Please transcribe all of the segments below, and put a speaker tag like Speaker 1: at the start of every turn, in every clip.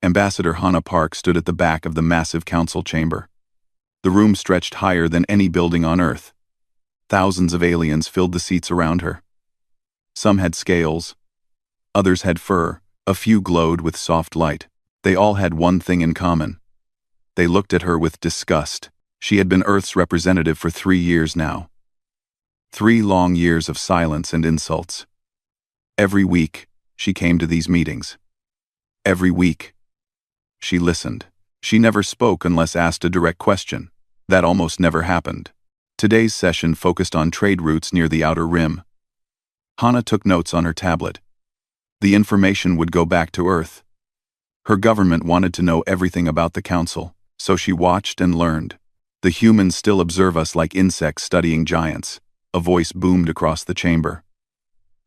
Speaker 1: Ambassador Hannah Park stood at the back of the massive council chamber. The room stretched higher than any building on Earth. Thousands of aliens filled the seats around her. Some had scales. Others had fur. A few glowed with soft light. They all had one thing in common. They looked at her with disgust. She had been Earth's representative for 3 years now. 3 long years of silence and insults. Every week, she came to these meetings. Every week. She listened. She never spoke unless asked a direct question. That almost never happened. Today's session focused on trade routes near the outer rim. Hannah took notes on her tablet. The information would go back to Earth. Her government wanted to know everything about the council, so she watched and learned. The humans still observe us like insects studying giants. A voice boomed across the chamber.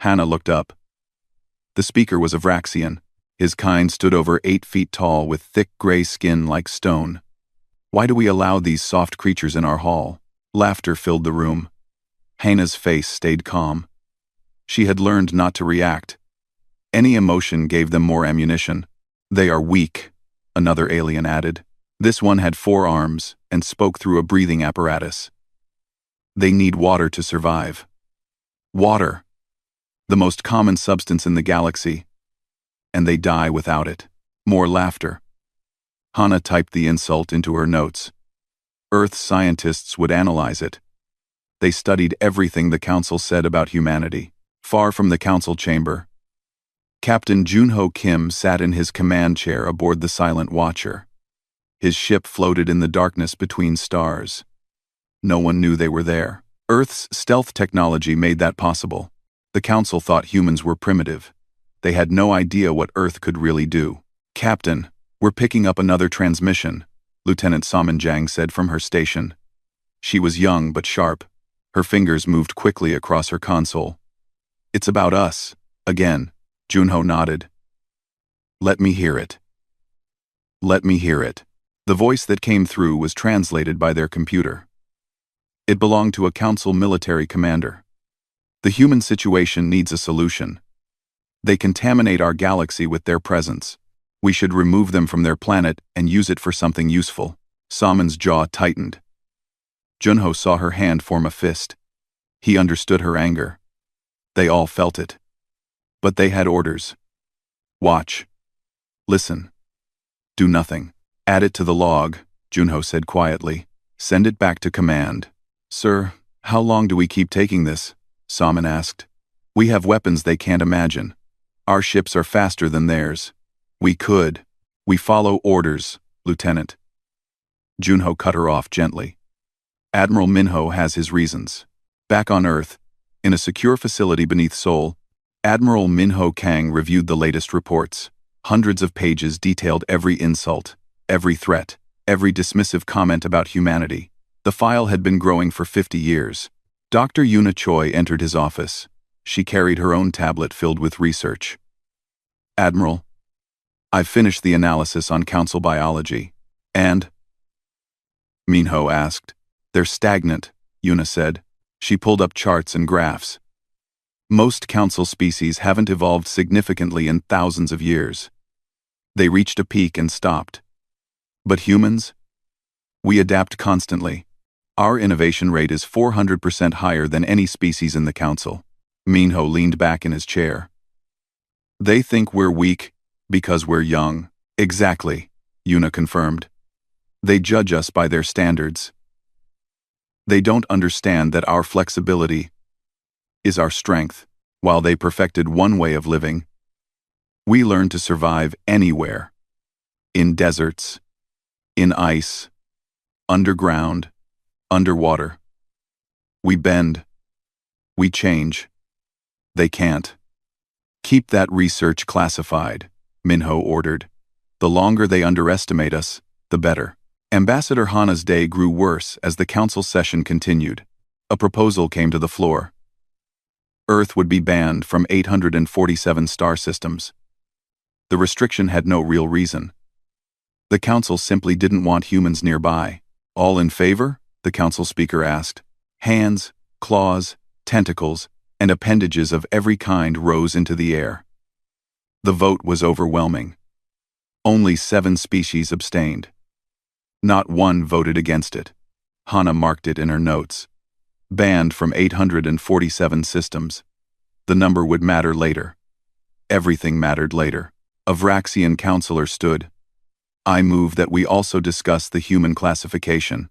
Speaker 1: Hannah looked up. The speaker was a Vraxian. His kind stood over 8 feet tall with thick gray skin like stone. Why do we allow these soft creatures in our hall? Laughter filled the room. Hannah's face stayed calm. She had learned not to react. Any emotion gave them more ammunition. They are weak, another alien added. This one had 4 arms and spoke through a breathing apparatus. They need water to survive. Water, the most common substance in the galaxy, and they die without it. More laughter. Hannah typed the insult into her notes. Earth scientists would analyze it. They studied everything the council said about humanity. Far from the council chamber, Captain Junho Kim sat in his command chair aboard the Silent Watcher. His ship floated in the darkness between stars. No one knew they were there. Earth's stealth technology made that possible. The council thought humans were primitive. They had no idea what Earth could really do. "Captain, we're picking up another transmission," Lieutenant Samanjang said from her station. She was young but sharp. Her fingers moved quickly across her console. "It's about us, again," Junho nodded. "Let me hear it. Let me hear it." The voice that came through was translated by their computer. It belonged to a council military commander. "The human situation needs a solution. They contaminate our galaxy with their presence. We should remove them from their planet and use it for something useful." Saman's jaw tightened. Junho saw her hand form a fist. He understood her anger. They all felt it. But they had orders. "Watch. Listen. Do nothing. Add it to the log," Junho said quietly. "Send it back to command." "Sir, how long do we keep taking this?" Saman asked. "We have weapons they can't imagine. Our ships are faster than theirs. We follow orders, Lieutenant." Junho cut her off gently. "Admiral Minho has his reasons." Back on Earth, in a secure facility beneath Seoul, Admiral Minho Kang reviewed the latest reports. Hundreds of pages detailed every insult, every threat, every dismissive comment about humanity. The file had been growing for 50 years. Dr. Yuna Choi entered his office. She carried her own tablet filled with research. "Admiral, I've finished the analysis on council biology." "And?" Minho asked. "They're stagnant," Yuna said. She pulled up charts and graphs. "Most council species haven't evolved significantly in thousands of years. They reached a peak and stopped. But humans? We adapt constantly. Our innovation rate is 400% higher than any species in the council." Minho leaned back in his chair. "They think we're weak because we're young." "Exactly," Yuna confirmed. "They judge us by their standards. They don't understand that our flexibility is our strength. While they perfected one way of living, we learned to survive anywhere. In deserts, in ice, underground, underwater. We bend. We change. They can't." "Keep that research classified," Minho ordered. "The longer they underestimate us, the better." Ambassador Hannah's day grew worse as the council session continued. A proposal came to the floor. Earth would be banned from 847 star systems. The restriction had no real reason. The council simply didn't want humans nearby. "All in favor?" the council speaker asked. Hands, claws, tentacles, and appendages of every kind rose into the air. The vote was overwhelming. Only 7 species abstained. Not one voted against it. Hannah marked it in her notes. Banned from 847 systems. The number would matter later. Everything mattered later. A Vraxian counselor stood. I move that we also discuss the human classification.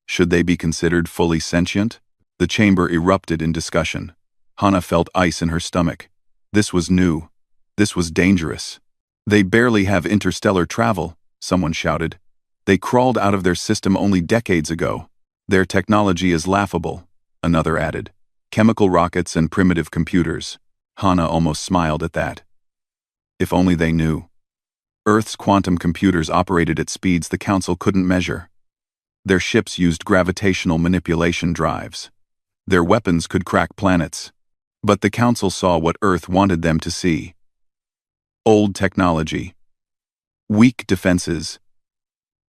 Speaker 1: Should they be considered fully sentient? The chamber erupted in discussion. Hannah felt ice in her stomach. This was new. This was dangerous. They barely have interstellar travel, someone shouted. They crawled out of their system only decades ago. Their technology is laughable, another added. Chemical rockets and primitive computers. Hannah almost smiled at that. If only they knew. Earth's quantum computers operated at speeds the Council couldn't measure. Their ships used gravitational manipulation drives. Their weapons could crack planets. But the Council saw what Earth wanted them to see. Old technology. Weak defenses.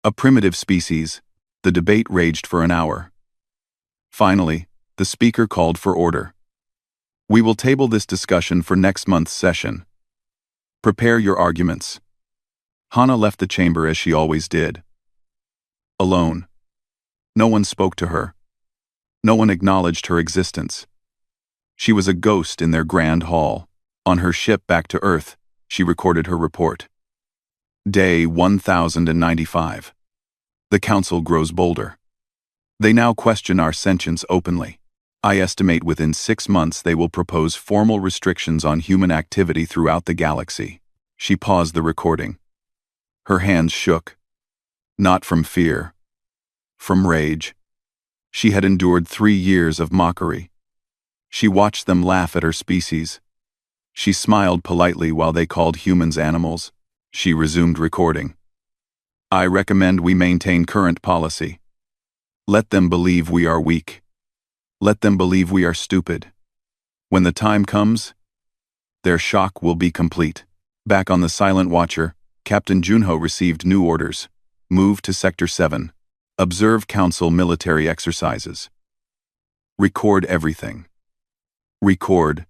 Speaker 1: A primitive species. The debate raged for an hour. Finally, the speaker called for order. We will table this discussion for next month's session. Prepare your arguments. Hannah left the chamber as she always did. Alone. No one spoke to her. No one acknowledged her existence. She was a ghost in their grand hall. On her ship back to Earth, she recorded her report. Day 1095. The Council grows bolder. They now question our sentience openly. I estimate within 6 months they will propose formal restrictions on human activity throughout the galaxy. She paused the recording. Her hands shook. Not from fear. From rage. She had endured 3 years of mockery. She watched them laugh at her species. She smiled politely while they called humans animals. She resumed recording. I recommend we maintain current policy. Let them believe we are weak. Let them believe we are stupid. When the time comes, their shock will be complete. Back on the Silent Watcher, Captain Junho received new orders. Move to Sector 7. Observe Council military exercises. Record everything. Record.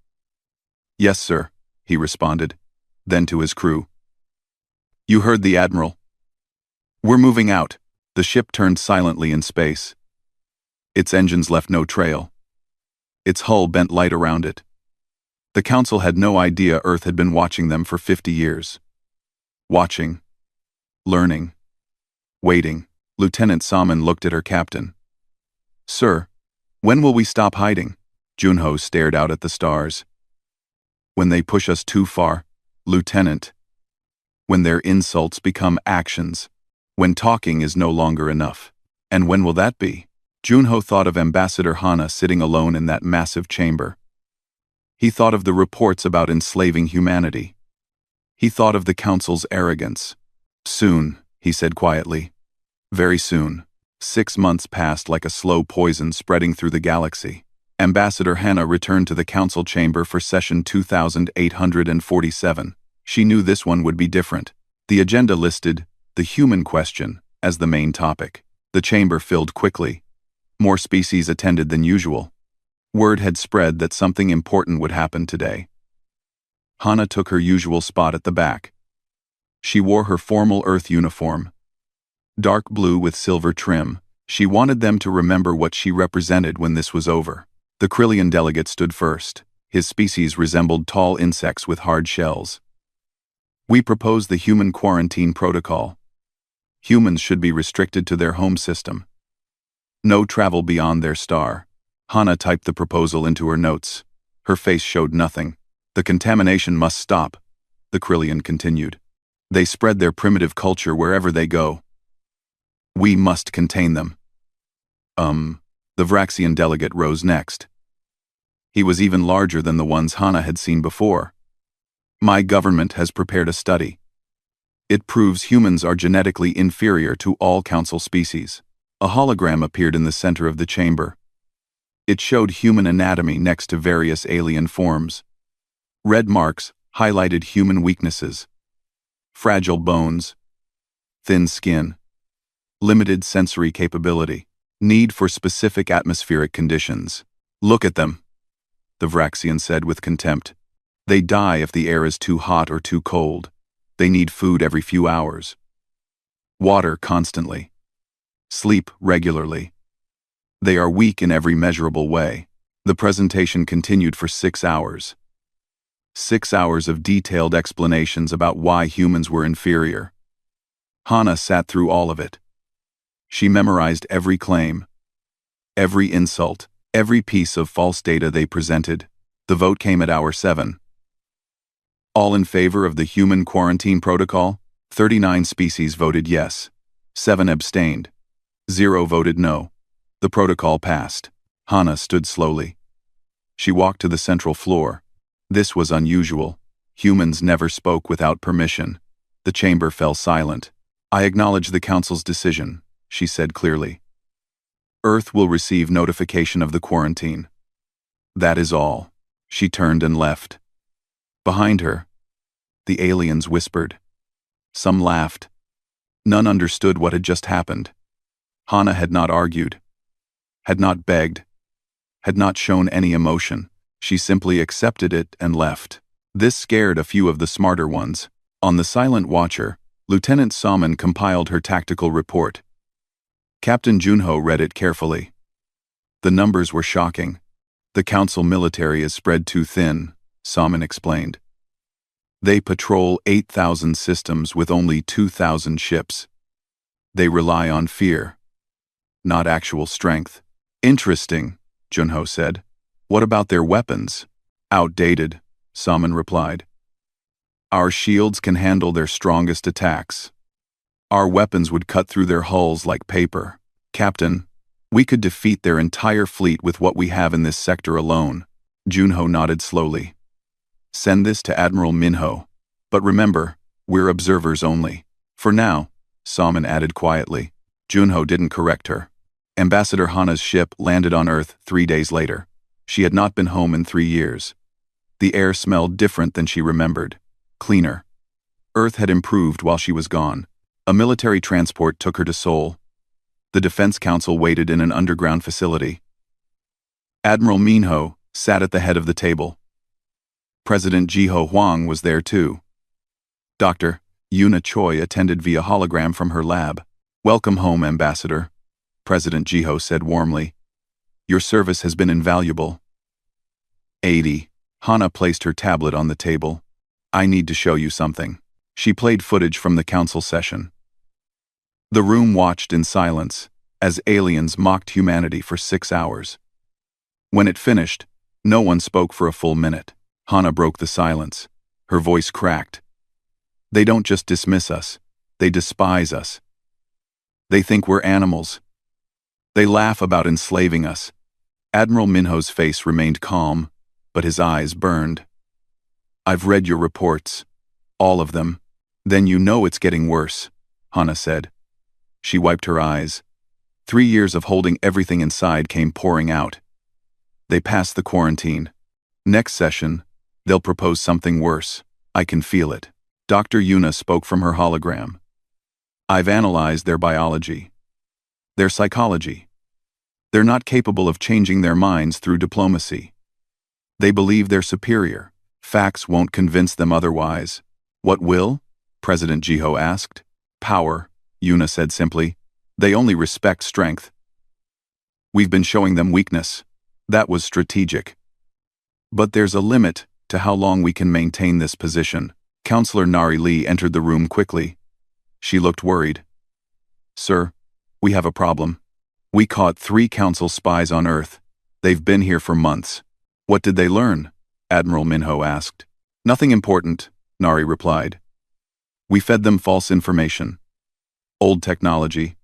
Speaker 1: Yes, sir, he responded. Then to his crew. You heard the Admiral. We're moving out. The ship turned silently in space. Its engines left no trail. Its hull bent light around it. The Council had no idea Earth had been watching them for 50 years. Watching. Learning. Waiting. Lieutenant Salmon looked at her captain. Sir, when will we stop hiding? Junho stared out at the stars. When they push us too far, Lieutenant. When their insults become actions. When talking is no longer enough. And when will that be? Junho thought of Ambassador Hannah sitting alone in that massive chamber. He thought of the reports about enslaving humanity. He thought of the Council's arrogance. Soon, he said quietly. Very soon. 6 months passed like a slow poison spreading through the galaxy. Ambassador Hannah returned to the Council chamber for session 2847. She knew this one would be different. The agenda listed the human question as the main topic. The chamber filled quickly. More species attended than usual. Word had spread that something important would happen today. Hannah took her usual spot at the back. She wore her formal Earth uniform. Dark blue with silver trim. She wanted them to remember what she represented when this was over. The Krillian delegate stood first. His species resembled tall insects with hard shells. We propose the human quarantine protocol. Humans should be restricted to their home system. No travel beyond their star. Hannah typed the proposal into her notes. Her face showed nothing. The contamination must stop, the Krillian continued. They spread their primitive culture wherever they go. We must contain them. The Vraxian delegate rose next. He was even larger than the ones Hannah had seen before. My government has prepared a study. It proves humans are genetically inferior to all Council species. A hologram appeared in the center of the chamber. It showed human anatomy next to various alien forms. Red marks highlighted human weaknesses. Fragile bones. Thin skin. Limited sensory capability. Need for specific atmospheric conditions. Look at them, the Vraxian said with contempt. They die if the air is too hot or too cold. They need food every few hours. Water constantly. Sleep regularly. They are weak in every measurable way. The presentation continued for 6 hours. 6 hours of detailed explanations about why humans were inferior. Hannah sat through all of it. She memorized every claim, every insult, every piece of false data they presented. The vote came at hour 7. All in favor of the human quarantine protocol? 39 species voted yes. 7 abstained. 0 voted no. The protocol passed. Hannah stood slowly. She walked to the central floor. This was unusual. Humans never spoke without permission. The chamber fell silent. I acknowledge the council's decision, she said clearly. Earth will receive notification of the quarantine. That is all. She turned and left. Behind her, the aliens whispered. Some laughed. None understood what had just happened. Hannah had not argued, had not begged, had not shown any emotion. She simply accepted it and left. This scared a few of the smarter ones. On the Silent Watcher, Lieutenant Salmon compiled her tactical report. Captain Junho read it carefully. The numbers were shocking. The council military is spread too thin, Salmon explained. They patrol 8,000 systems with only 2,000 ships. They rely on fear, not actual strength. Interesting, Junho said. What about their weapons? Outdated, Salmon replied. Our shields can handle their strongest attacks. Our weapons would cut through their hulls like paper. Captain, we could defeat their entire fleet with what we have in this sector alone. Junho nodded slowly. Send this to Admiral Minho. But remember, we're observers only. For now, Salmon added quietly. Junho didn't correct her. Ambassador Hana's ship landed on Earth 3 days later. She had not been home in 3 years. The air smelled different than she remembered. Cleaner. Earth had improved while she was gone. A military transport took her to Seoul. The Defense Council waited in an underground facility. Admiral Minho sat at the head of the table. President Jiho Huang was there too. Dr. Yuna Choi attended via hologram from her lab. Welcome home, Ambassador, President Jiho said warmly. Your service has been invaluable. 80. Hana placed her tablet on the table. I need to show you something. She played footage from the council session. The room watched in silence as aliens mocked humanity for 6 hours. When it finished, no one spoke for a full minute. Hana broke the silence. Her voice cracked. They don't just dismiss us, they despise us. They think we're animals. They laugh about enslaving us. Admiral Minho's face remained calm, but his eyes burned. I've read your reports. All of them. Then you know it's getting worse, Hana said. She wiped her eyes. 3 years of holding everything inside came pouring out. They passed the quarantine. Next session, they'll propose something worse. I can feel it. Dr. Yuna spoke from her hologram. I've analyzed their biology, their psychology. They're not capable of changing their minds through diplomacy. They believe they're superior. Facts won't convince them otherwise. What will? President Jiho asked. Power, Yuna said simply. They only respect strength. We've been showing them weakness. That was strategic. But there's a limit to how long we can maintain this position. Counselor Nari Lee entered the room quickly. She looked worried. Sir, we have a problem. We caught 3 council spies on Earth. They've been here for months. What did they learn? Admiral Minho asked. Nothing important, Nari replied. We fed them false information. Old technology.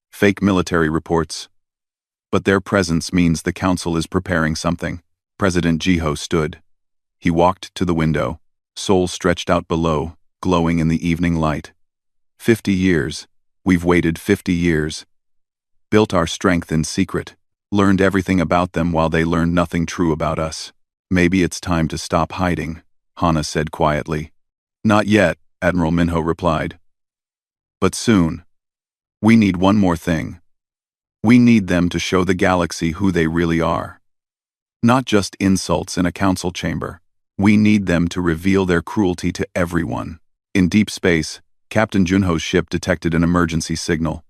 Speaker 1: Fake military reports. But their presence means the council is preparing something. President Jiho stood. He walked to the window. Seoul stretched out below, glowing in the evening light. 50 years. We've waited 50 years. Built our strength in secret. Learned everything about them while they learned nothing true about us. Maybe it's time to stop hiding, Hana said quietly. Not yet, Admiral Minho replied. But soon. We need one more thing. We need them to show the galaxy who they really are. Not just insults in a council chamber. We need them to reveal their cruelty to everyone. In deep space, Captain Junho's ship detected an emergency signal.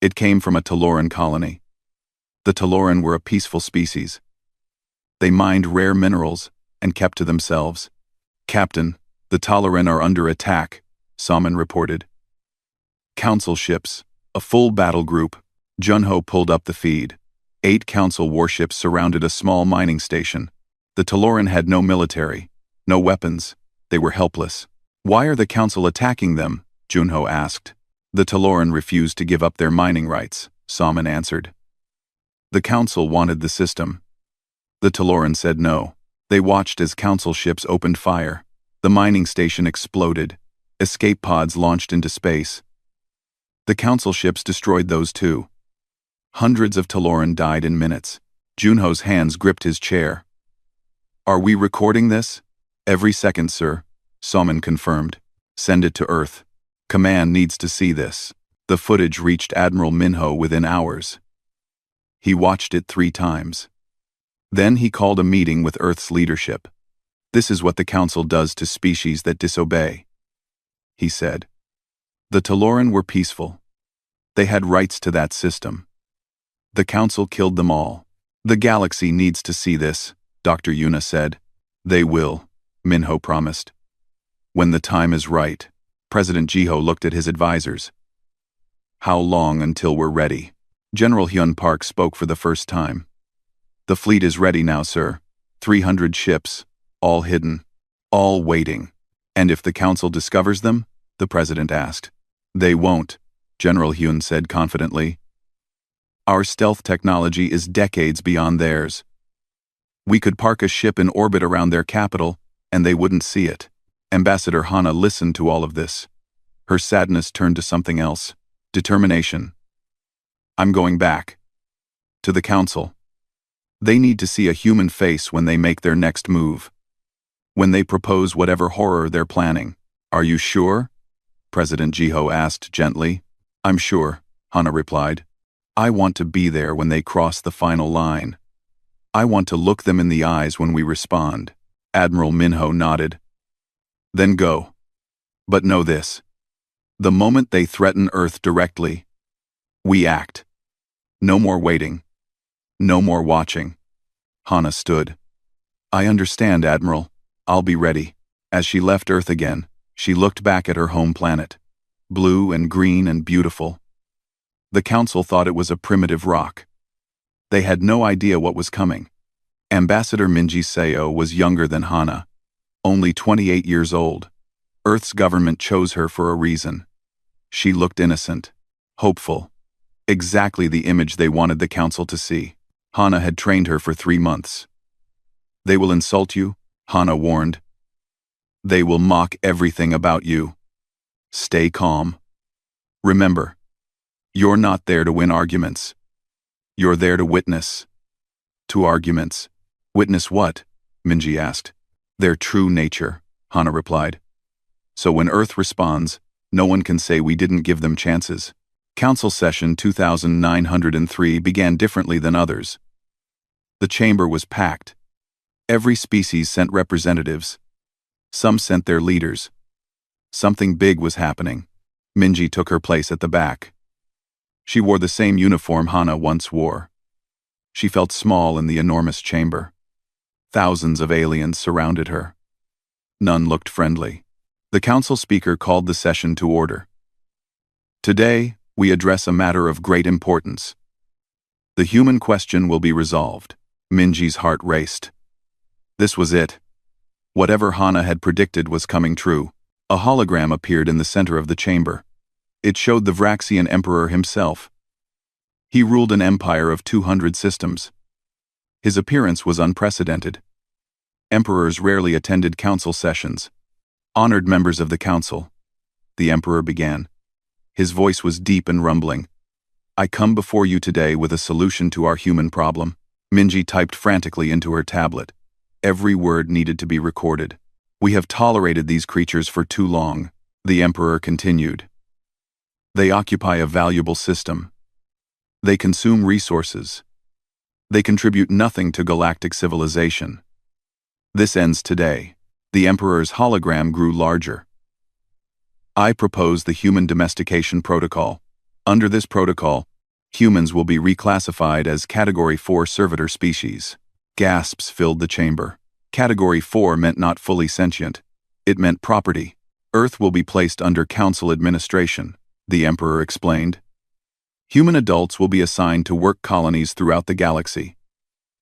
Speaker 1: It came from a Taloran colony. The Taloran were a peaceful species. They mined rare minerals and kept to themselves. "Captain, the Taloran are under attack," Salmon reported. "Council ships, a full battle group." Junho pulled up the feed. 8 council warships surrounded a small mining station. The Taloran had no military, no weapons. They were helpless. "Why are the council attacking them?" Junho asked. "The Taloran refused to give up their mining rights," Salmon answered. "The council wanted the system." The Taloran said no. They watched as council ships opened fire. The mining station exploded. Escape pods launched into space. The council ships destroyed those too. Hundreds of Taloran died in minutes. Junho's hands gripped his chair. "Are we recording this?" "Every second, sir," Salmon confirmed. "Send it to Earth. Command needs to see this." The footage reached Admiral Minho within hours. He watched it 3 times. Then he called a meeting with Earth's leadership. "This is what the Council does to species that disobey," he said. The Taloran were peaceful. They had rights to that system. The Council killed them all. "The galaxy needs to see this," Dr. Yuna said. "They will," Minho promised. "When the time is right." President Jiho looked at his advisors. "How long until we're ready?" General Hyun Park spoke for the first time. "The fleet is ready now, sir. 300 ships, all hidden, all waiting." "And if the Council discovers them?" the President asked. "They won't," General Hyun said confidently. "Our stealth technology is decades beyond theirs. We could park a ship in orbit around their capital, and they wouldn't see it." Ambassador Hana listened to all of this. Her sadness turned to something else: determination. "I'm going back. To the Council. They need to see a human face when they make their next move. When they propose whatever horror they're planning." "Are you sure?" President Jiho asked gently. "I'm sure," Hana replied. "I want to be there when they cross the final line. I want to look them in the eyes when we respond." Admiral Minho nodded. "Then go. But know this. The moment they threaten Earth directly, we act. No more waiting. No more watching." Hana stood. "I understand, Admiral. I'll be ready." As she left Earth again, she looked back at her home planet. Blue and green and beautiful. The Council thought it was a primitive rock. They had no idea what was coming. Ambassador Minji Seo was younger than Hana, only 28 years old. Earth's government chose her for a reason. She looked innocent, hopeful, exactly the image they wanted the Council to see. Hana had trained her for 3 months. "They will insult you," Hana warned. "They will mock everything about you. Stay calm. Remember, you're not there to win arguments. You're there to witness." "To arguments? Witness what?" Minji asked. "Their true nature," Hana replied. "So when Earth responds, no one can say we didn't give them chances." Council Session 2903 began differently than others. The chamber was packed. Every species sent representatives. Some sent their leaders. Something big was happening. Minji took her place at the back. She wore the same uniform Hana once wore. She felt small in the enormous chamber. Thousands of aliens surrounded her. None looked friendly. The council speaker called the session to order. "Today, we address a matter of great importance. The human question will be resolved." Minji's heart raced. This was it. Whatever Hana had predicted was coming true. A hologram appeared in the center of the chamber. It showed the Vraxian Emperor himself. He ruled an empire of 200 systems. His appearance was unprecedented. Emperors rarely attended council sessions. "Honored members of the council," the emperor began. His voice was deep and rumbling. "I come before you today with a solution to our human problem." Minji typed frantically into her tablet. Every word needed to be recorded. "We have tolerated these creatures for too long," the emperor continued. "They occupy a valuable system. They consume resources. They contribute nothing to galactic civilization. This ends today." The emperor's hologram grew larger. I propose the Human Domestication Protocol. Under this protocol, humans will be reclassified as Category 4 servitor species. Gasps filled the chamber. Category 4 meant not fully sentient. It meant property. Earth will be placed under council administration, the Emperor explained. Human adults will be assigned to work colonies throughout the galaxy.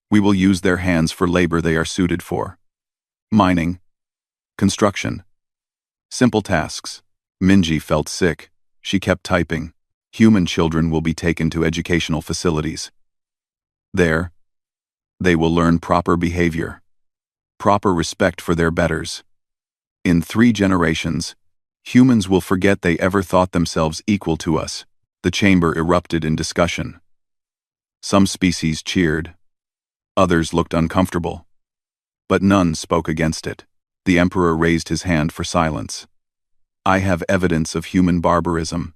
Speaker 1: We will use their hands for labor they are suited for. Mining. Construction. Simple tasks. Minji felt sick. She kept typing. Human children will be taken to educational facilities. There, they will learn proper behavior, proper respect for their betters. In 3 generations, humans will forget they ever thought themselves equal to us. The chamber erupted in discussion. Some species cheered. Others looked uncomfortable. But none spoke against it. The Emperor raised his hand for silence. I have evidence of human barbarism,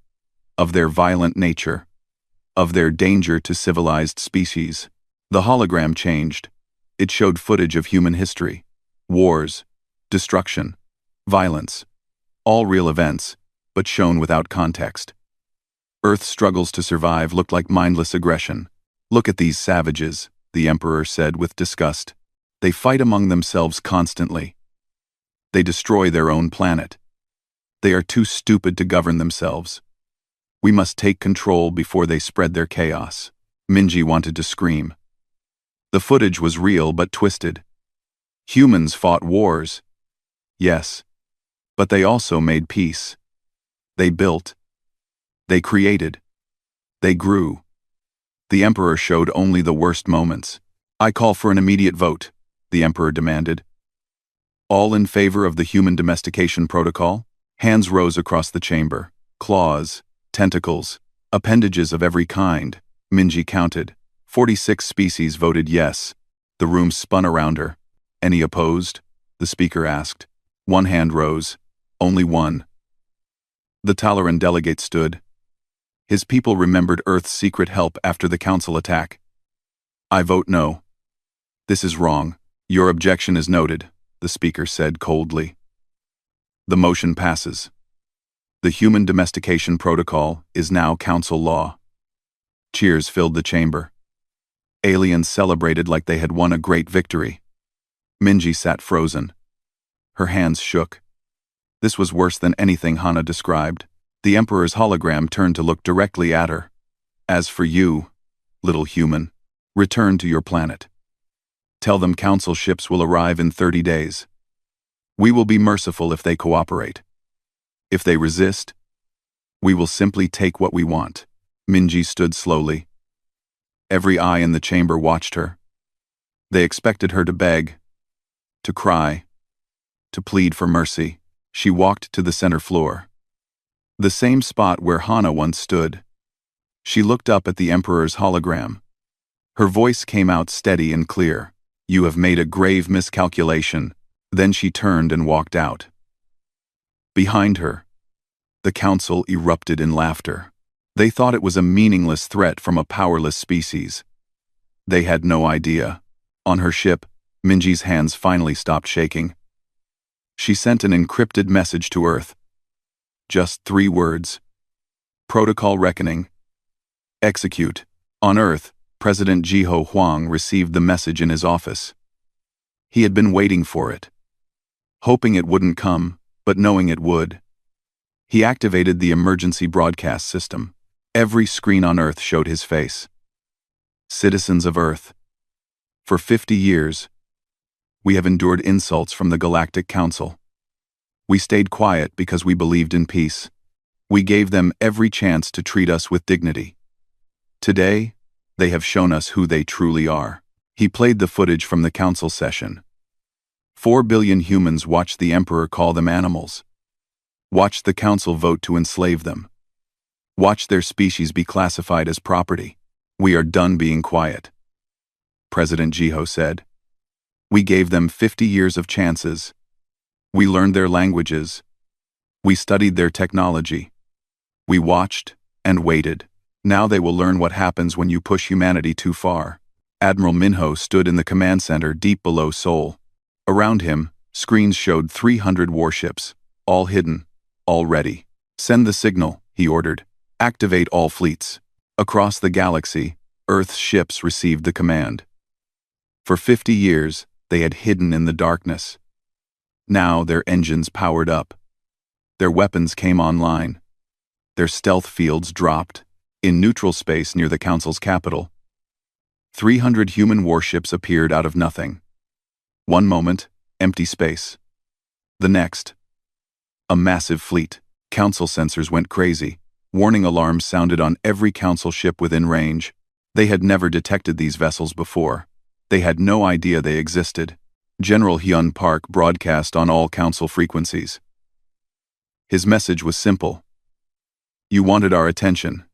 Speaker 1: of their violent nature, of their danger to civilized species. The hologram changed. It showed footage of human history, wars, destruction, violence, all real events, but shown without context. Earth's struggles to survive looked like mindless aggression. Look at these savages, the Emperor said with disgust. They fight among themselves constantly. They destroy their own planet. They are too stupid to govern themselves. We must take control before they spread their chaos. Minji wanted to scream. The footage was real but twisted. Humans fought wars. Yes. But they also made peace. They built. They created. They grew. The Emperor showed only the worst moments. I call for an immediate vote, the Emperor demanded. All in favor of the Human Domestication Protocol? Hands rose across the chamber. Claws, tentacles, appendages of every kind. Minji counted. 46 species voted yes. The room spun around her. Any opposed? The speaker asked. One hand rose. Only one. The Talaran delegate stood. His people remembered Earth's secret help after the council attack. I vote no. This is wrong. Your objection is noted, the speaker said coldly. The motion passes. The Human Domestication Protocol is now council law. Cheers filled the chamber. Aliens celebrated like they had won a great victory. Minji sat frozen. Her hands shook. This was worse than anything Hana described. The Emperor's hologram turned to look directly at her. As for you, little human, return to your planet. Tell them council ships will arrive in 30 days. We will be merciful if they cooperate. If they resist, we will simply take what we want. Minji stood slowly. Every eye in the chamber watched her. They expected her to beg, to cry, to plead for mercy. She walked to the center floor. The same spot where Hana once stood. She looked up at the Emperor's hologram. Her voice came out steady and clear. You have made a grave miscalculation. Then she turned and walked out. Behind her, the council erupted in laughter. They thought it was a meaningless threat from a powerless species. They had no idea. On her ship, Minji's hands finally stopped shaking. She sent an encrypted message to Earth. Just 3 words. Protocol reckoning. Execute. On Earth, President Jiho Huang received the message in his office. He had been waiting for it. Hoping it wouldn't come, but knowing it would. He activated the emergency broadcast system. Every screen on Earth showed his face. Citizens of Earth. For 50 years, we have endured insults from the Galactic Council. We stayed quiet because we believed in peace. We gave them every chance to treat us with dignity. Today, they have shown us who they truly are. He played the footage from the council session. 4 billion humans watched the Emperor call them animals. Watched the council vote to enslave them. Watched their species be classified as property. We are done being quiet, President Jiho said. We gave them 50 years of chances. We learned their languages. We studied their technology. We watched and waited. Now they will learn what happens when you push humanity too far. Admiral Minho stood in the command center deep below Seoul. Around him, screens showed 300 warships, all hidden, all ready. Send the signal, he ordered. Activate all fleets. Across the galaxy, Earth's ships received the command. For 50 years, they had hidden in the darkness. Now their engines powered up. Their weapons came online. Their stealth fields dropped. In neutral space near the Council's capital, 300 human warships appeared out of nothing. One moment, empty space. The next, a massive fleet. Council sensors went crazy. Warning alarms sounded on every Council ship within range. They had never detected these vessels before. They had no idea they existed. General Hyun Park broadcast on all Council frequencies. His message was simple. You wanted our attention.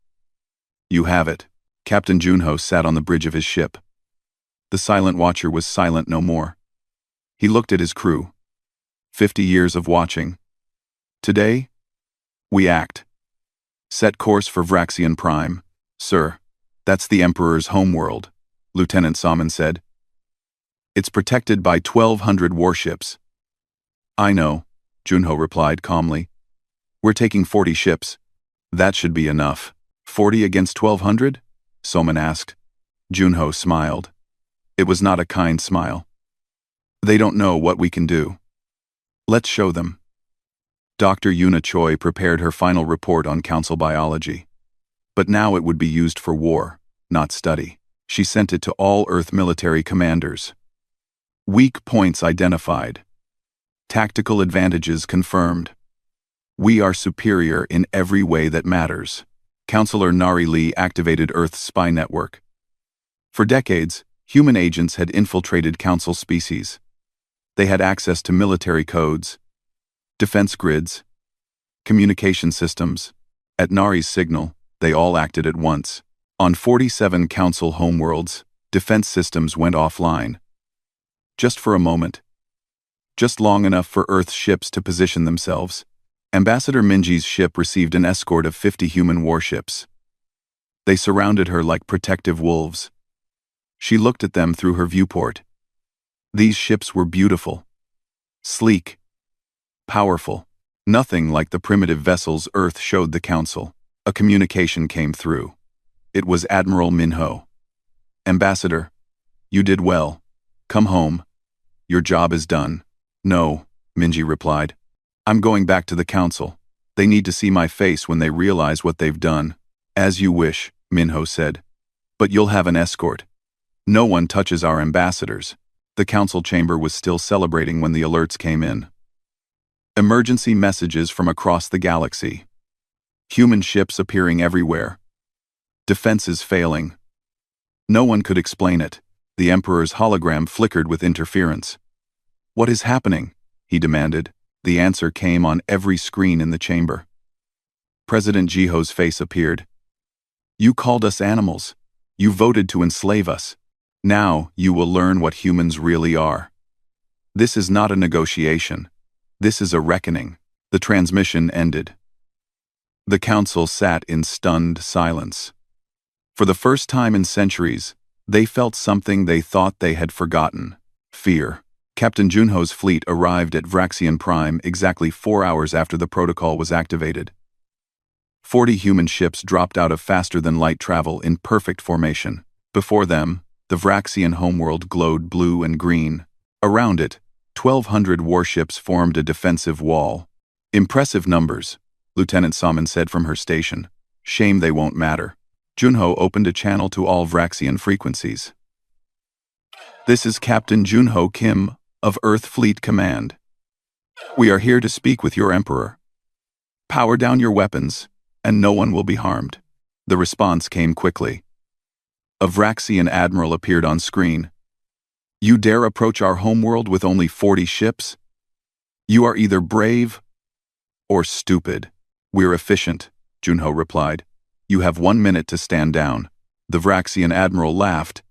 Speaker 1: You have it. Captain Junho sat on the bridge of his ship. The silent watcher was silent no more. He looked at his crew. 50 years of watching. Today, we act. Set course for Vraxian Prime. Sir, that's the Emperor's homeworld, Lieutenant Salmon said. It's protected by 1,200 warships. I know, Junho replied calmly. We're taking 40 ships. That should be enough. 40 against 1,200? Soman asked. Junho smiled. It was not a kind smile. They don't know what we can do. Let's show them. Dr. Yuna Choi prepared her final report on Council biology. But now it would be used for war, not study. She sent it to all Earth military commanders. Weak points identified. Tactical advantages confirmed. We are superior in every way that matters. Counselor Nari Lee activated Earth's spy network. For decades, human agents had infiltrated Council species. They had access to military codes, defense grids, communication systems. At Nari's signal, they all acted at once. On 47 Council homeworlds, defense systems went offline. Just for a moment. Just long enough for Earth's ships to position themselves. Ambassador Minji's ship received an escort of 50 human warships. They surrounded her like protective wolves. She looked at them through her viewport. These ships were beautiful, sleek, powerful, nothing like the primitive vessels Earth showed the Council. A communication came through. It was Admiral Minho. Ambassador, you did well. Come home. Your job is done. No, Minji replied. I'm going back to the Council. They need to see my face when they realize what they've done. As you wish, Minho said. But you'll have an escort. No one touches our ambassadors. The Council chamber was still celebrating when the alerts came in. Emergency messages from across the galaxy. Human ships appearing everywhere. Defenses failing. No one could explain it. The Emperor's hologram flickered with interference. What is happening? He demanded. The answer came on every screen in the chamber. President Jiho's face appeared. You called us animals. You voted to enslave us. Now you will learn what humans really are. This is not a negotiation. This is a reckoning. The transmission ended. The Council sat in stunned silence. For the first time in centuries, they felt something they thought they had forgotten. Fear. Captain Junho's fleet arrived at Vraxian Prime exactly 4 hours after the protocol was activated. 40 human ships dropped out of faster-than-light travel in perfect formation. Before them, the Vraxian homeworld glowed blue and green. Around it, 1,200 warships formed a defensive wall. Impressive numbers, Lieutenant Salmon said from her station. Shame they won't matter. Junho opened a channel to all Vraxian frequencies. This is Captain Junho Kim of Earth Fleet Command. We are here to speak with your Emperor. Power down your weapons, and no one will be harmed. The response came quickly. A Vraxian admiral appeared on screen. You dare approach our homeworld with only 40 ships? You are either brave or stupid. We're efficient, Junho replied. You have 1 minute to stand down. The Vraxian admiral laughed.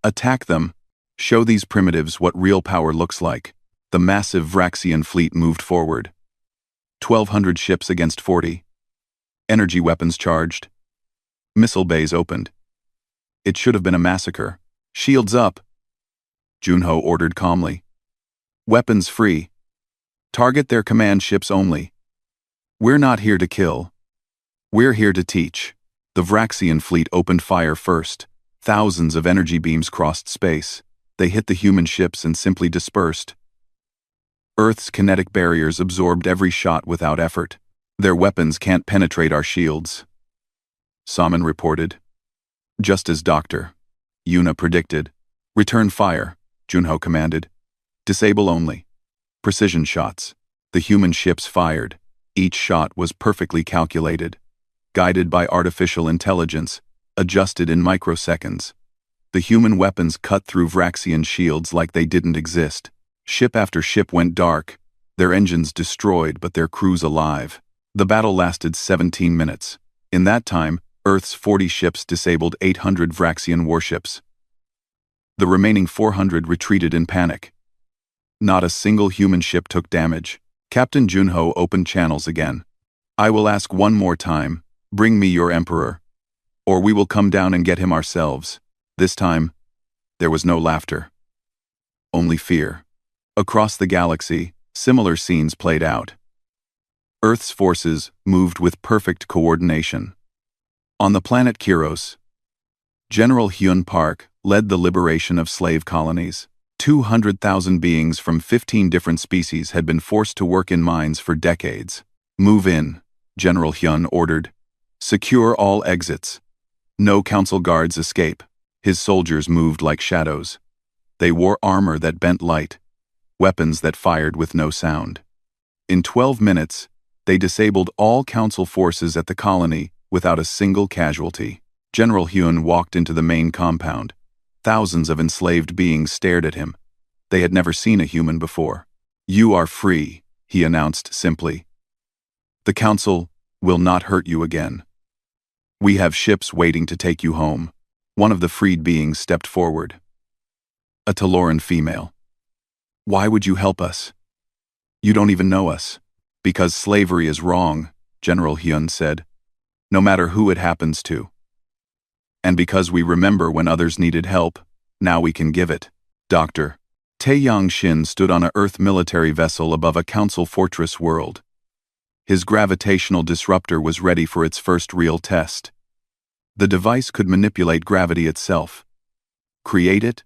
Speaker 1: Attack them. Show these primitives what real power looks like. The massive Vraxian fleet moved forward. 1,200 ships against 40. Energy weapons charged. Missile bays opened. It should have been a massacre. Shields up. Junho ordered calmly. Weapons free. Target their command ships only. We're not here to kill. We're here to teach. The Vraxian fleet opened fire first. Thousands of energy beams crossed space. They hit the human ships and simply dispersed. Earth's kinetic barriers absorbed every shot without effort. Their weapons can't penetrate our shields. Salmon reported. Just as Dr. Yuna predicted. Return fire, Junho commanded. Disable only. Precision shots. The human ships fired. Each shot was perfectly calculated. Guided by artificial intelligence, adjusted in microseconds. The human weapons cut through Vraxian shields like they didn't exist. Ship after ship went dark, their engines destroyed but their crews alive. The battle lasted 17 minutes. In that time, Earth's 40 ships disabled 800 Vraxian warships. The remaining 400 retreated in panic. Not a single human ship took damage. Captain Junho opened channels again. I will ask one more time, bring me your emperor. Or we will come down and get him ourselves. This time, there was no laughter. Only fear. Across the galaxy, similar scenes played out. Earth's forces moved with perfect coordination. On the planet Kiros, General Hyun Park led the liberation of slave colonies. 200,000 beings from 15 different species had been forced to work in mines for decades. Move in, General Hyun ordered. Secure all exits. No council guards escape. His soldiers moved like shadows. They wore armor that bent light, weapons that fired with no sound. In 12 minutes, they disabled all council forces at the colony without a single casualty. General Hyun walked into the main compound. Thousands of enslaved beings stared at him. They had never seen a human before. You are free, he announced simply. The council will not hurt you again. We have ships waiting to take you home. One of the freed beings stepped forward. A Taloran female. Why would you help us? You don't even know us. Because slavery is wrong, General Hyun said. No matter who it happens to. And because we remember when others needed help, now we can give it. Dr. Taeyang Shin stood on a Earth military vessel above a council fortress world. His gravitational disruptor was ready for its first real test. The device could manipulate gravity itself. Create it,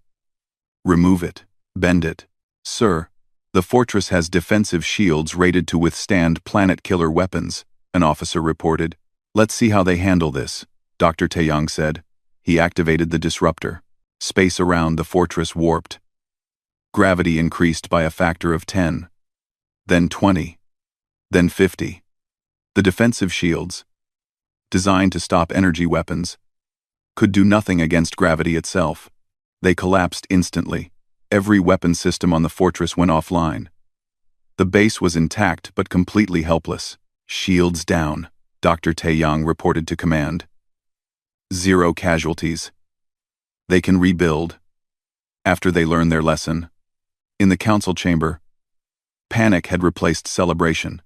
Speaker 1: remove it, bend it. Sir, the fortress has defensive shields rated to withstand planet-killer weapons, an officer reported. Let's see how they handle this, Dr. Taeyang said. He activated the disruptor. Space around the fortress warped. Gravity increased by a factor of 10. Then 20. Then 50. The defensive shields, designed to stop energy weapons, could do nothing against gravity itself. They collapsed instantly. Every weapon system on the fortress went offline. The base was intact but completely helpless. Shields down, Dr. Taeyang reported to command. 0 casualties. They can rebuild. After they learn their lesson. In the council chamber, panic had replaced celebration.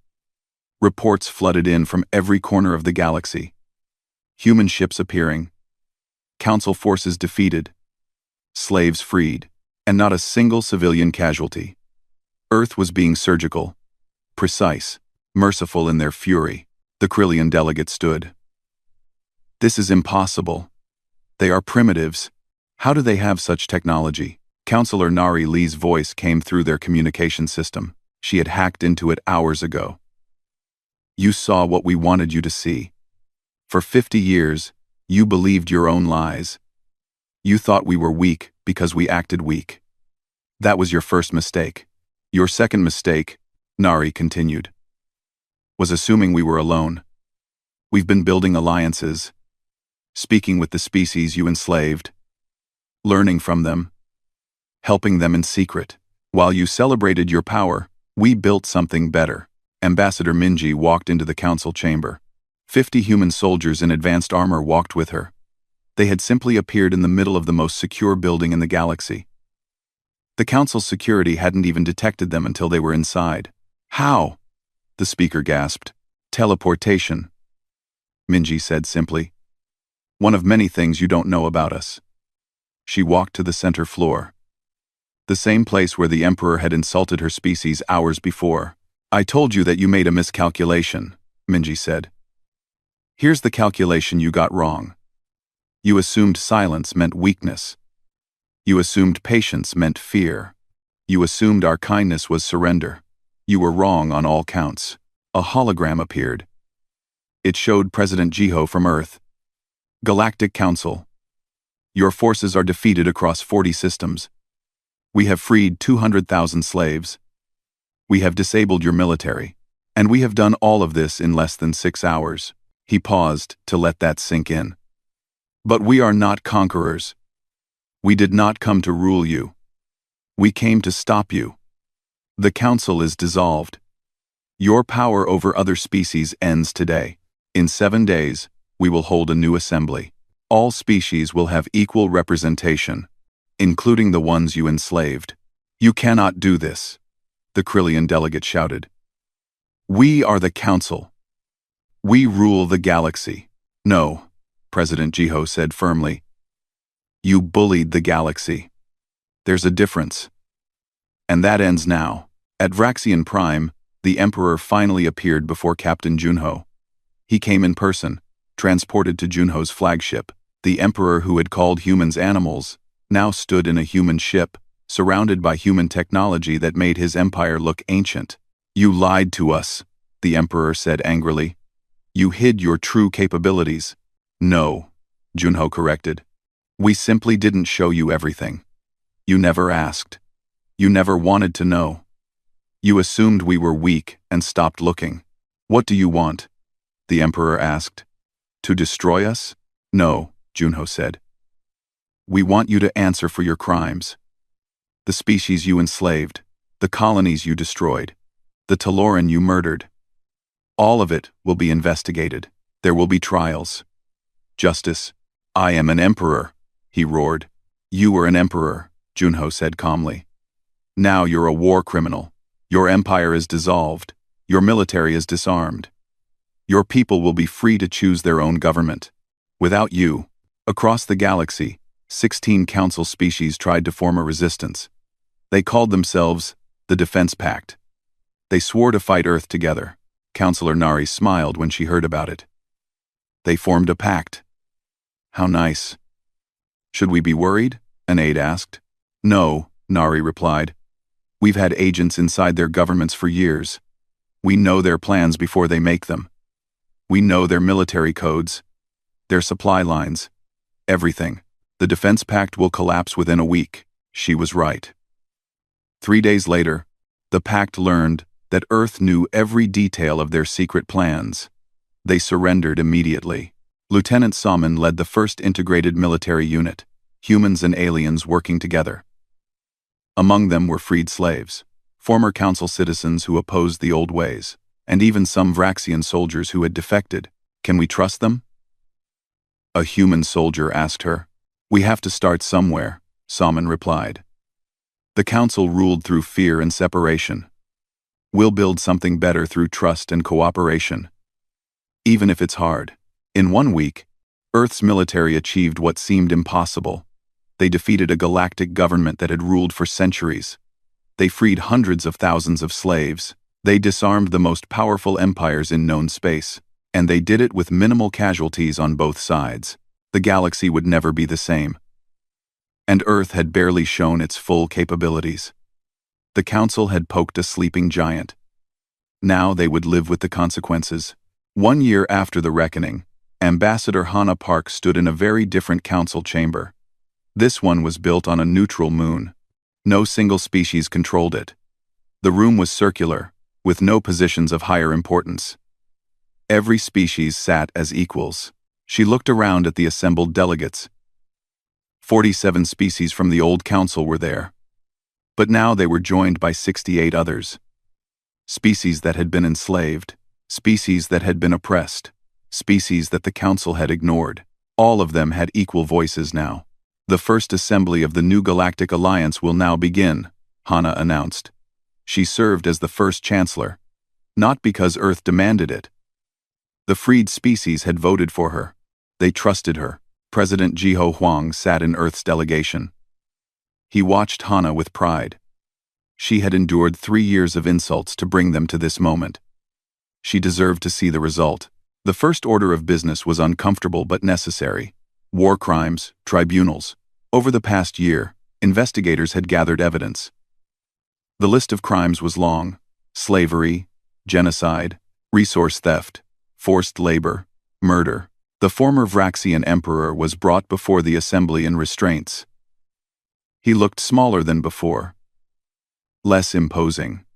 Speaker 1: Reports flooded in from every corner of the galaxy. Human ships appearing. Council forces defeated. Slaves freed. And not a single civilian casualty. Earth was being surgical, precise, merciful in their fury. The Krillian delegate stood. This is impossible. They are primitives. How do they have such technology? Counselor Nari Lee's voice came through their communication system. She had hacked into it hours ago. You saw what we wanted you to see. For 50 years, you believed your own lies. You thought we were weak because we acted weak. That was your first mistake. Your second mistake, Nari continued, was assuming we were alone. We've been building alliances, speaking with the species you enslaved, learning from them, helping them in secret. While you celebrated your power, we built something better. Ambassador Minji walked into the council chamber. 50 human soldiers in advanced armor walked with her. They had simply appeared in the middle of the most secure building in the galaxy. The council's security hadn't even detected them until they were inside. How? The speaker gasped. Teleportation, Minji said simply. One of many things you don't know about us. She walked to the center floor. The same place where the Emperor had insulted her species hours before. I told you that you made a miscalculation, Minji said. Here's the calculation you got wrong. You assumed silence meant weakness. You assumed patience meant fear. You assumed our kindness was surrender. You were wrong on all counts. A hologram appeared. It showed President Jiho from Earth. Galactic Council. Your forces are defeated across 40 systems. We have freed 200,000 slaves. We have disabled your military. And we have done all of this in less than 6 hours. He paused to let that sink in. But we are not conquerors. We did not come to rule you. We came to stop you. The council is dissolved. Your power over other species ends today. In 7 days, we will hold a new assembly. All species will have equal representation, including the ones you enslaved. You cannot do this, the Krillian delegate shouted. We are the council. We rule the galaxy. No, President Jiho said firmly. You bullied the galaxy. There's a difference. And that ends now. At Vraxian Prime, the Emperor finally appeared before Captain Junho. He came in person, transported to Junho's flagship. The Emperor who had called humans animals now stood in a human ship, surrounded by human technology that made his empire look ancient. You lied to us, the Emperor said angrily. You hid your true capabilities. No, Junho corrected. We simply didn't show you everything. You never asked. You never wanted to know. You assumed we were weak and stopped looking. What do you want? The Emperor asked. To destroy us? No, Junho said. We want you to answer for your crimes. The species you enslaved, the colonies you destroyed, the Taloran you murdered. All of it will be investigated. There will be trials. Justice. I am an emperor, he roared. You were an emperor, Junho said calmly. Now you're a war criminal. Your empire is dissolved. Your military is disarmed. Your people will be free to choose their own government. Without you, across the galaxy, 16 council species tried to form a resistance. They called themselves the Defense Pact. They swore to fight Earth together. Counselor Nari smiled when she heard about it. They formed a pact. How nice. Should we be worried? An aide asked. No, Nari replied. We've had agents inside their governments for years. We know their plans before they make them. We know their military codes, their supply lines, everything. The Defense Pact will collapse within a week. She was right. 3 days later, the Pact learned that Earth knew every detail of their secret plans. They surrendered immediately. Lieutenant Salmon led the first integrated military unit, humans and aliens working together. Among them were freed slaves, former council citizens who opposed the old ways, and even some Vraxian soldiers who had defected. Can we trust them? A human soldier asked her. We have to start somewhere, Salmon replied. The council ruled through fear and separation. We'll build something better through trust and cooperation. Even if it's hard. In 1 week, Earth's military achieved what seemed impossible. They defeated a galactic government that had ruled for centuries. They freed hundreds of thousands of slaves. They disarmed the most powerful empires in known space. And they did it with minimal casualties on both sides. The galaxy would never be the same. And Earth had barely shown its full capabilities. The council had poked a sleeping giant. Now they would live with the consequences. 1 year after the reckoning, Ambassador Hana Park stood in a very different council chamber. This one was built on a neutral moon. No single species controlled it. The room was circular, with no positions of higher importance. Every species sat as equals. She looked around at the assembled delegates. 47 species from the old council were there. But now they were joined by 68 others. Species that had been enslaved, species that had been oppressed, species that the council had ignored. All of them had equal voices now. The first assembly of the new Galactic Alliance will now begin, Hana announced. She served as the first chancellor, not because Earth demanded it. The freed species had voted for her. They trusted her. President Jiho Huang sat in Earth's delegation. He watched Hana with pride. She had endured 3 years of insults to bring them to this moment. She deserved to see the result. The first order of business was uncomfortable but necessary. War crimes, tribunals. Over the past year, investigators had gathered evidence. The list of crimes was long: slavery, genocide, resource theft, forced labor, murder. The former Vraxian emperor was brought before the assembly in restraints. He looked smaller than before, less imposing.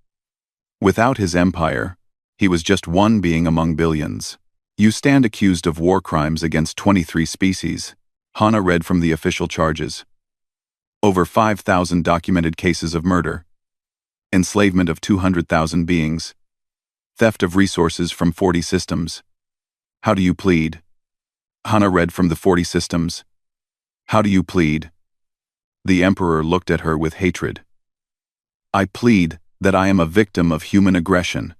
Speaker 1: Without his empire, he was just one being among billions. You stand accused of war crimes against 23 species. Hana read from the official charges. Over 5,000 documented cases of murder, enslavement of 200,000 beings, theft of resources from 40 systems. How do you plead? Hana read from the 40 systems. How do you plead? The emperor looked at her with hatred. I plead that I am a victim of human aggression.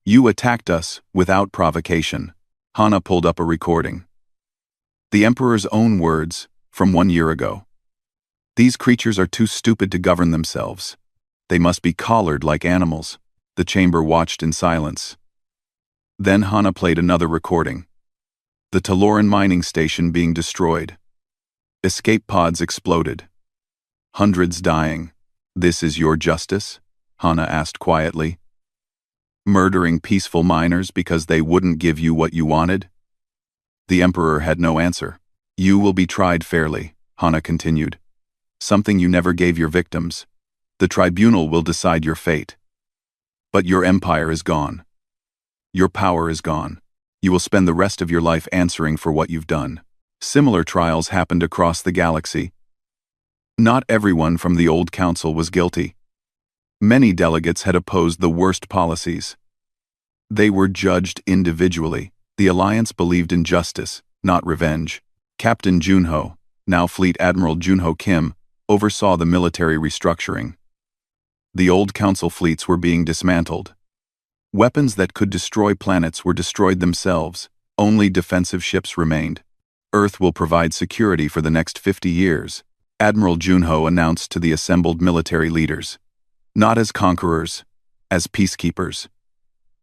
Speaker 1: You attacked us without provocation. Hana pulled up a recording. The emperor's own words from 1 year ago. These creatures are too stupid to govern themselves. They must be collared like animals. The chamber watched in silence. Then Hana played another recording. The Taloran mining station being destroyed. Escape pods exploded. Hundreds dying. This is your justice? Hana asked quietly. Murdering peaceful miners because they wouldn't give you what you wanted? The emperor had no answer. You will be tried fairly, Hana continued. Something you never gave your victims. The tribunal will decide your fate. But your empire is gone. Your power is gone. You will spend the rest of your life answering for what you've done. Similar trials happened across the galaxy. Not everyone from the old council was guilty. Many delegates had opposed the worst policies. They were judged individually. The Alliance believed in justice, not revenge. Captain Junho, now Fleet Admiral Junho Kim, oversaw the military restructuring. The old council fleets were being dismantled. Weapons that could destroy planets were destroyed themselves. Only defensive ships remained. Earth will provide security for the next 50 years, Admiral Junho announced to the assembled military leaders. Not as conquerors, as peacekeepers.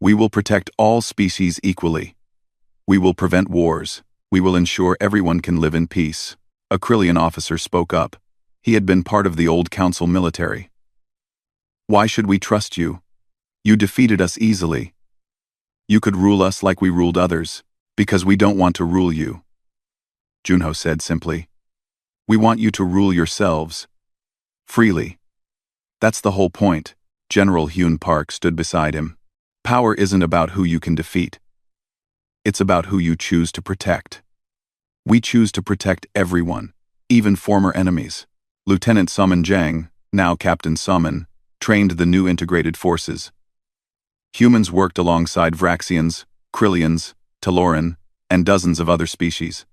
Speaker 1: We will protect all species equally. We will prevent wars. We will ensure everyone can live in peace. A Krillian officer spoke up. He had been part of the old council military. Why should we trust you? You defeated us easily. You could rule us like we ruled others, because we don't want to rule you. Junho said simply. We want you to rule yourselves. Freely. That's the whole point. General Hyun Park stood beside him. Power isn't about who you can defeat. It's about who you choose to protect. We choose to protect everyone, even former enemies. Lieutenant Summon Jang, now Captain Summon, trained the new integrated forces. Humans worked alongside Vraxians, Krillians, Taloran, and dozens of other species.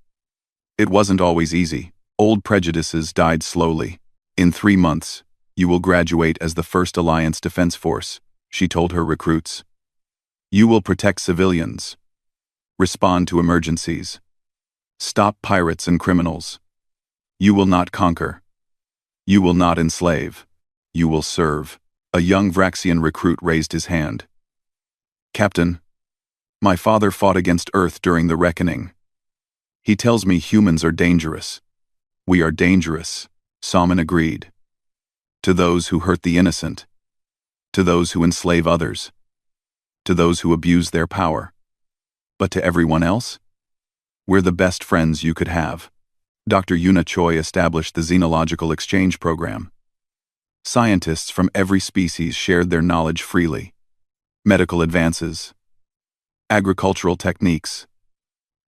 Speaker 1: It wasn't always easy. Old prejudices died slowly. In 3 months, you will graduate as the first Alliance Defense Force, she told her recruits. You will protect civilians. Respond to emergencies. Stop pirates and criminals. You will not conquer. You will not enslave. You will serve. A young Vraxian recruit raised his hand. Captain, my father fought against Earth during the Reckoning. He tells me humans are dangerous. We are dangerous, Salmon agreed. To those who hurt the innocent. To those who enslave others. To those who abuse their power. But to everyone else? We're the best friends you could have. Dr. Yuna Choi established the Xenological Exchange Program. Scientists from every species shared their knowledge freely. Medical advances, agricultural techniques,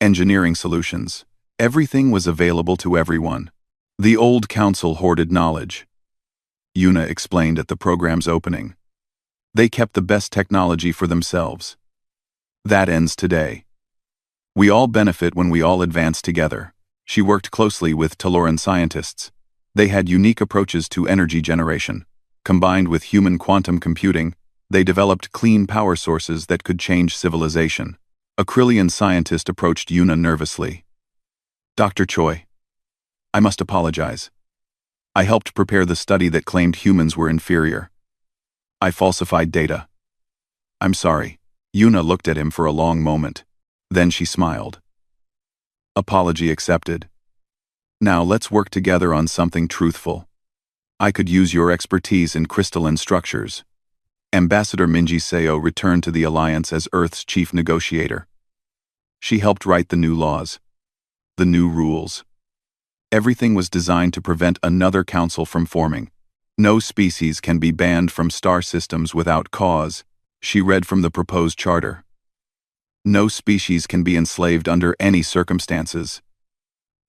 Speaker 1: engineering solutions. Everything was available to everyone. The old council hoarded knowledge. Yuna explained at the program's opening. They kept the best technology for themselves. That ends today. We all benefit when we all advance together. She worked closely with Taloran scientists. They had unique approaches to energy generation. Combined with human quantum computing, they developed clean power sources that could change civilization. A Krillian scientist approached Yuna nervously. Dr. Choi, I must apologize. I helped prepare the study that claimed humans were inferior. I falsified data. I'm sorry. Yuna looked at him for a long moment. Then she smiled. Apology accepted. Now let's work together on something truthful. I could use your expertise in crystalline structures. Ambassador Minji Seo returned to the Alliance as Earth's chief negotiator. She helped write the new laws, the new rules. Everything was designed to prevent another council from forming. No species can be banned from star systems without cause, she read from the proposed charter. No species can be enslaved under any circumstances.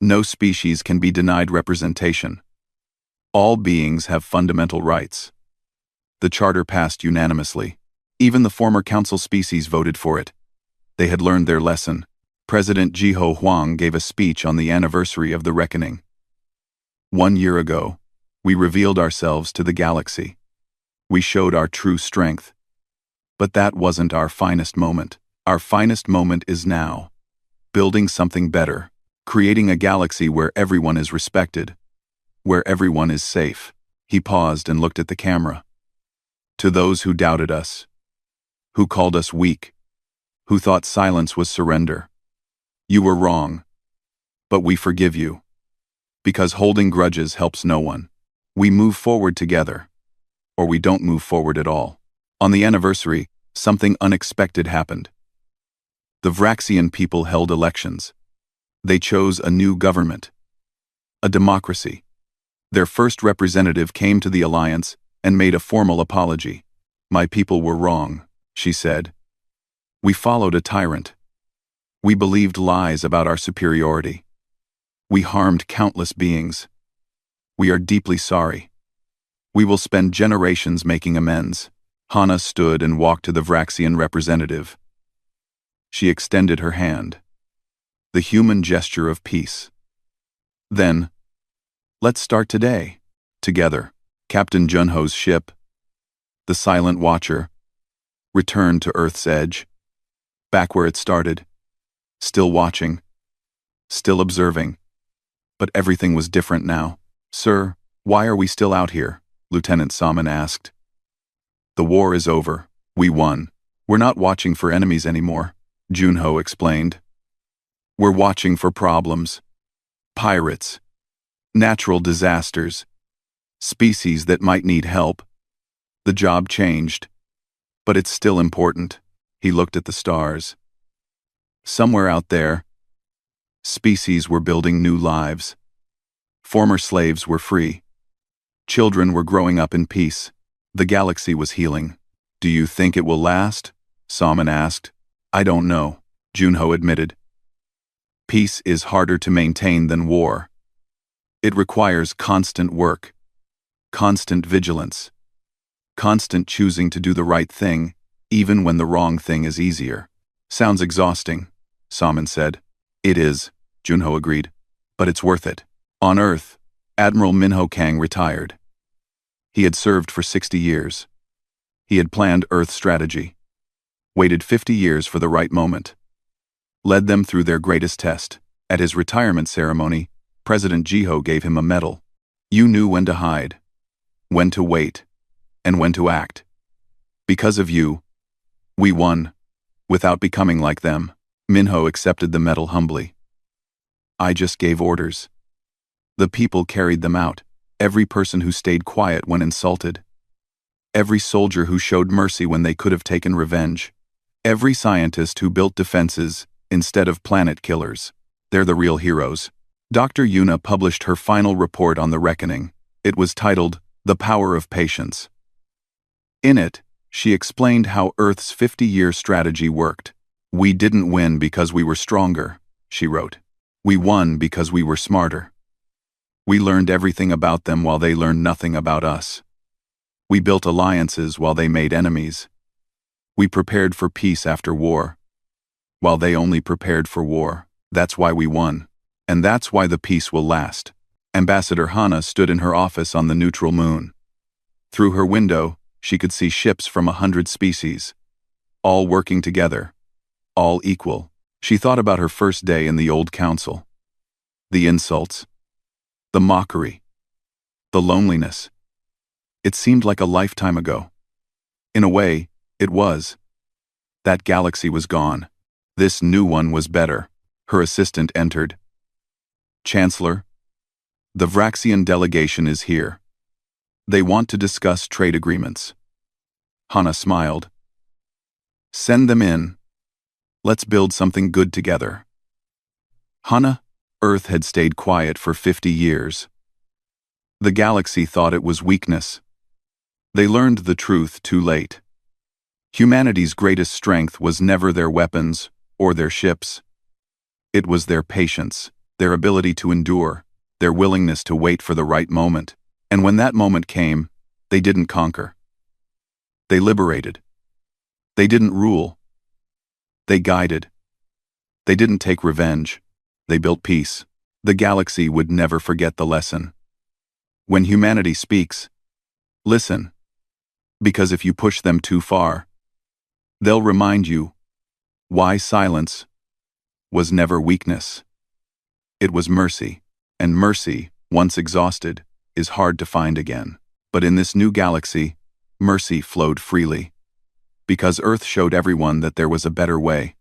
Speaker 1: No species can be denied representation. All beings have fundamental rights. The charter passed unanimously. Even the former council species voted for it. They had learned their lesson. President Jiho Huang gave a speech on the anniversary of the reckoning. 1 year ago, we revealed ourselves to the galaxy. We showed our true strength. But that wasn't our finest moment. Our finest moment is now. Building something better. Creating a galaxy where everyone is respected. Where everyone is safe. He paused and looked at the camera. To those who doubted us. Who called us weak. Who thought silence was surrender. You were wrong. But we forgive you. Because holding grudges helps no one. We move forward together. Or we don't move forward at all. On the anniversary, something unexpected happened. The Vraxian people held elections. They chose a new government. A democracy. Their first representative came to the Alliance and made a formal apology. My people were wrong, she said. We followed a tyrant. We believed lies about our superiority. We harmed countless beings. We are deeply sorry. We will spend generations making amends. Hana stood and walked to the Vraxian representative. She extended her hand. The human gesture of peace. Then, let's start today. Together, Captain Junho's ship, the Silent Watcher, returned to Earth's edge. Back where it started. Still watching. Still observing. But everything was different now. Sir, why are we still out here? Lieutenant Salmon asked. The war is over. We won. We're not watching for enemies anymore, Junho explained. We're watching for problems. Pirates. Natural disasters. Species that might need help. The job changed. But it's still important. He looked at the stars. Somewhere out there, species were building new lives. Former slaves were free. Children were growing up in peace. The galaxy was healing. Do you think it will last? Salmon asked. I don't know, Junho admitted. Peace is harder to maintain than war. It requires constant work, constant vigilance, constant choosing to do the right thing, even when the wrong thing is easier. Sounds exhausting, Salmon said. It is, Junho agreed, but it's worth it. On Earth, Admiral Minho Kang retired. He had served for 60 years. He had planned Earth strategy, waited 50 years for the right moment, led them through their greatest test. At his retirement ceremony, President Jiho gave him a medal. You knew when to hide, when to wait, and when to act. Because of you, we won, without becoming like them. Minho accepted the medal humbly. I just gave orders. The people carried them out. Every person who stayed quiet when insulted. Every soldier who showed mercy when they could have taken revenge. Every scientist who built defenses instead of planet killers. They're the real heroes. Dr. Yuna published her final report on the reckoning. It was titled, The Power of Patience. In it, she explained how Earth's 50-year strategy worked. We didn't win because we were stronger, she wrote. We won because we were smarter. We learned everything about them while they learned nothing about us. We built alliances while they made enemies. We prepared for peace after war, while they only prepared for war. That's why we won. And that's why the peace will last. Ambassador Hana stood in her office on the neutral moon. Through her window, she could see ships from 100 species, all working together, all equal. She thought about her first day in the old council. The insults, the mockery, the loneliness. It seemed like a lifetime ago. In a way, it was. That galaxy was gone. This new one was better. Her assistant entered. Chancellor, the Vraxian delegation is here. They want to discuss trade agreements. Hana smiled. Send them in. Let's build something good together. Hana, Earth had stayed quiet for 50 years. The galaxy thought it was weakness. They learned the truth too late. Humanity's greatest strength was never their weapons or their ships. It was their patience, their ability to endure, their willingness to wait for the right moment. And when that moment came, they didn't conquer. They liberated. They didn't rule. They guided. They didn't take revenge. They built peace. The galaxy would never forget the lesson. When humanity speaks, listen. Because if you push them too far, they'll remind you why silence was never weakness. It was mercy, and mercy, once exhausted, is hard to find again. But in this new galaxy, mercy flowed freely. Because Earth showed everyone that there was a better way.